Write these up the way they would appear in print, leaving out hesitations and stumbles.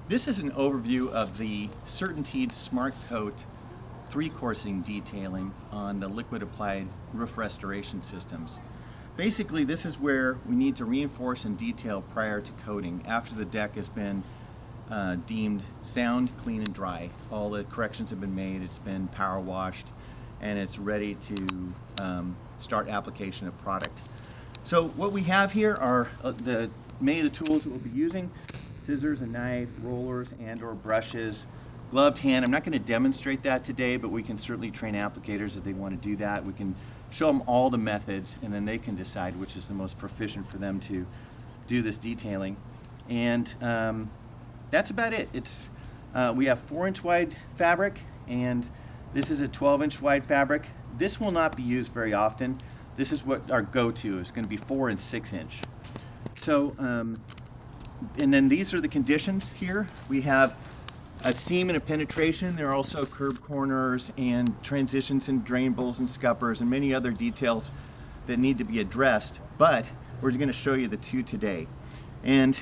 This is an overview of the CertainTeed Smart Coat 3-coursing detailing on the liquid applied roof restoration systems. Basically, this is where we need to reinforce and detail prior to coating after the deck has been deemed sound, clean, and dry. All the corrections have been made, it's been power washed, and it's ready to start application of product. So what we have here are many of the tools that we'll be using: scissors, a knife, rollers, and or brushes, gloved hand. I'm not going to demonstrate that today, but we can certainly train applicators if they want to do that. We can show them all the methods, and then they can decide which is the most proficient for them to do this detailing. And that's about it. We have 4-inch wide fabric, and this is a 12-inch wide fabric. This will not be used very often. This is what our go-to is going to be, 4 and 6-inch. So, and then these are the conditions here. We have a seam and a penetration. There are also curb corners and transitions and drain bowls and scuppers and many other details that need to be addressed, but we're going to show you the two today. And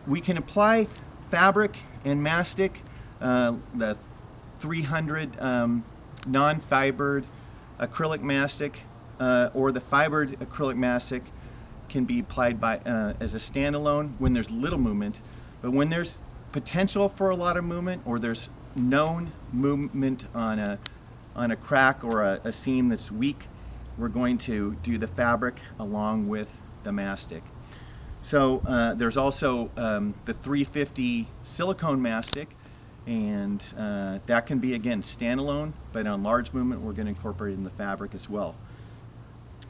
we can apply fabric and mastic, the 300 non-fibered acrylic mastic, or the fibered acrylic mastic can be applied by as a standalone when there's little movement, but when there's potential for a lot of movement, or there's known movement on a crack or a seam that's weak, we're going to do the fabric along with the mastic. So there's also the 350 silicone mastic, and that can be, again, standalone, but on large movement we're going to incorporate it in the fabric as well.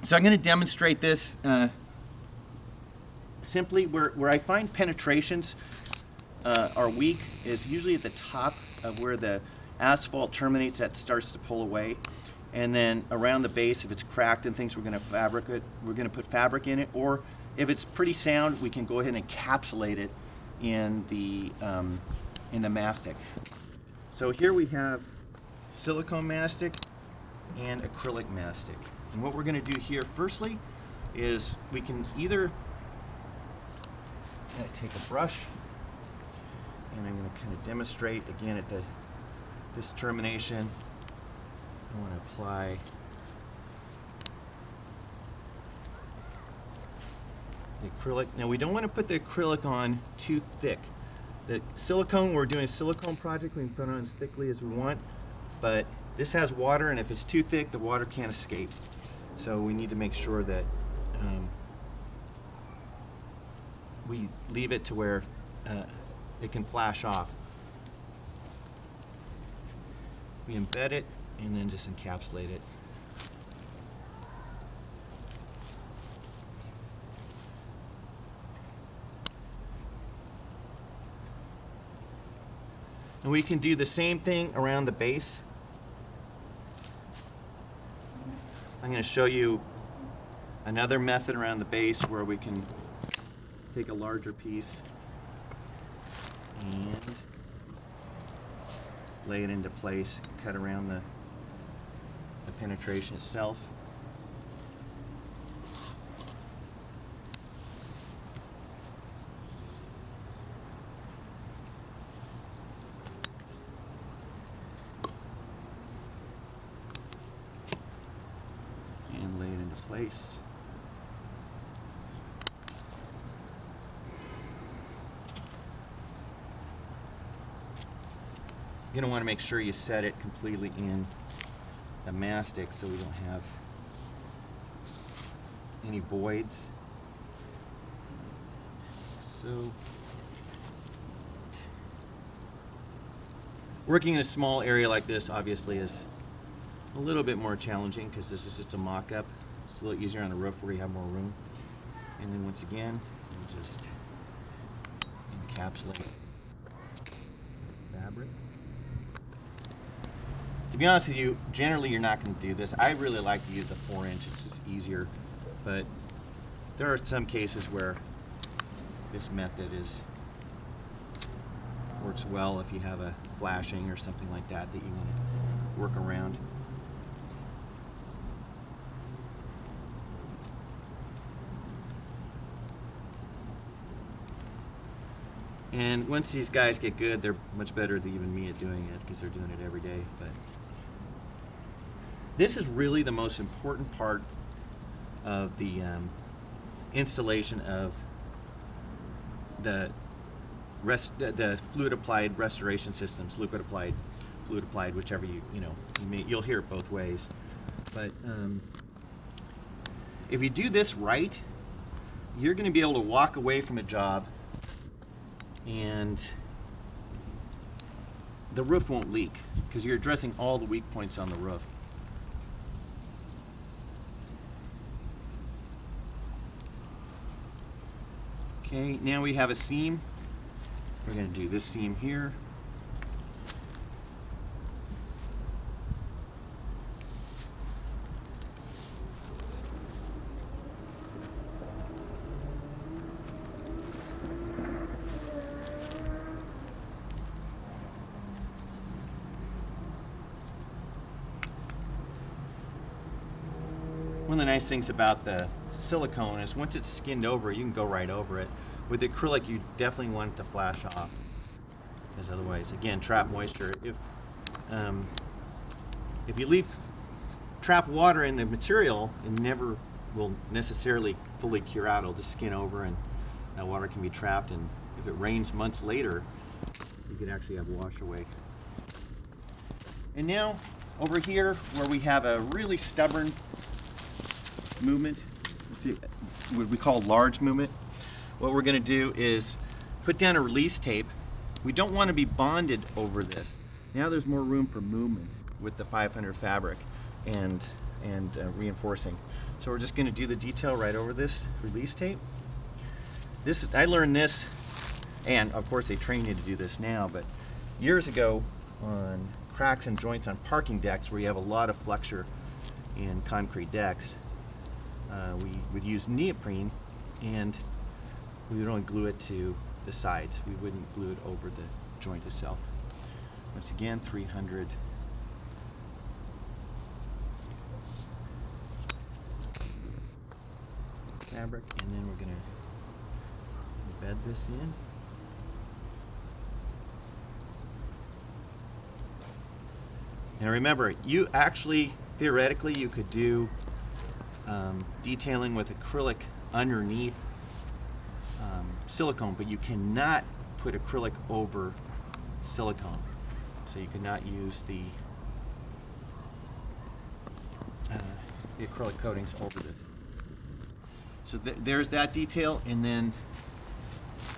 So I'm going to demonstrate this simply. Where I find penetrations are weak is usually at the top of where the asphalt terminates, that starts to pull away, and then around the base, if it's cracked and things, we're going to put fabric in it, or if it's pretty sound, we can go ahead and encapsulate it in the mastic. So here we have silicone mastic and acrylic mastic. And what we're going to do here firstly is we can either take a brush, and I'm going to kind of demonstrate again at this termination. I want to apply the acrylic. Now we don't want to put the acrylic on too thick. The silicone, we're doing a silicone project, we can put it on as thickly as we want, but this has water, and if it's too thick, the water can't escape. So we need to make sure that we leave it to where it can flash off. We embed it and then just encapsulate it. And we can do the same thing around the base. I'm going to show you another method around the base where we can take a larger piece and lay it into place, cut around the penetration itself. And lay it into place. You're going to want to make sure you set it completely in the mastic so we don't have any voids. So, working in a small area like this obviously is a little bit more challenging because this is just a mock-up. It's a little easier on a roof where you have more room. And then once again, we'll just encapsulate fabric. To be honest with you, generally you're not going to do this. I really like to use a 4-inch, it's just easier. But there are some cases where this method works well if you have a flashing or something like that you want to work around. And once these guys get good, they're much better than even me at doing it because they're doing it every day. But this is really the most important part of the installation of the fluid applied restoration systems, liquid applied, fluid applied, whichever you'll hear it both ways. But if you do this right, you're going to be able to walk away from a job and the roof won't leak because you're addressing all the weak points on the roof. Okay, now we have a seam. We're going to do this seam here. One of the nice things about the silicone is once it's skinned over, you can go right over it. With the acrylic, you definitely want it to flash off, because otherwise, again, trap moisture. If you trap water in the material, it never will necessarily fully cure out. It'll just skin over, and that water can be trapped. And if it rains months later, you could actually have wash away. And now, over here, where we have a really stubborn movement, see what we call large movement. What we're going to do is put down a release tape. We don't want to be bonded over this. Now there's more room for movement with the 500 fabric and reinforcing. So we're just going to do the detail right over this release tape. I learned this, and of course they train you to do this now, but years ago on cracks and joints on parking decks where you have a lot of flexure in concrete decks, we would use neoprene, and we would only glue it to the sides. We wouldn't glue it over the joint itself. Once again, 300 fabric, and then we're going to embed this in. Now remember, you actually, theoretically, you could do detailing with acrylic underneath silicone, but you cannot put acrylic over silicone. So you cannot use the acrylic coatings over this. So there's that detail, and then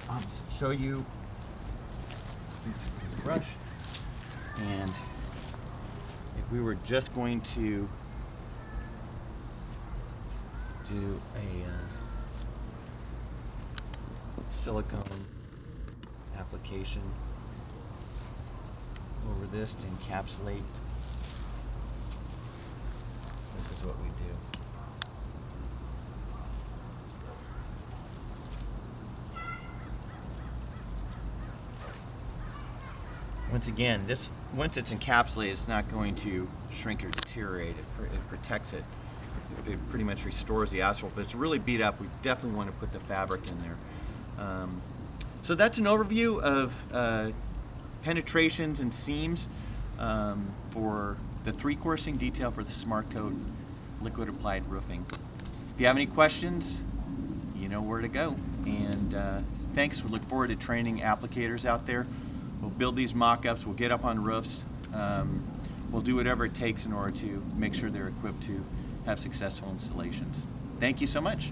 I'll just show you this brush. And if we were just going to do a silicone application over this to encapsulate, this is what we do. Once again, once it's encapsulated, it's not going to shrink or deteriorate. It protects it. It pretty much restores the asphalt, but it's really beat up. We definitely want to put the fabric in there. So that's an overview of penetrations and seams for the 3-coursing detail for the SmartCoat liquid applied roofing. If you have any questions, you know where to go. And thanks. We look forward to training applicators out there. We'll build these mock-ups. We'll get up on roofs. We'll do whatever it takes in order to make sure they're equipped to have successful installations. Thank you so much.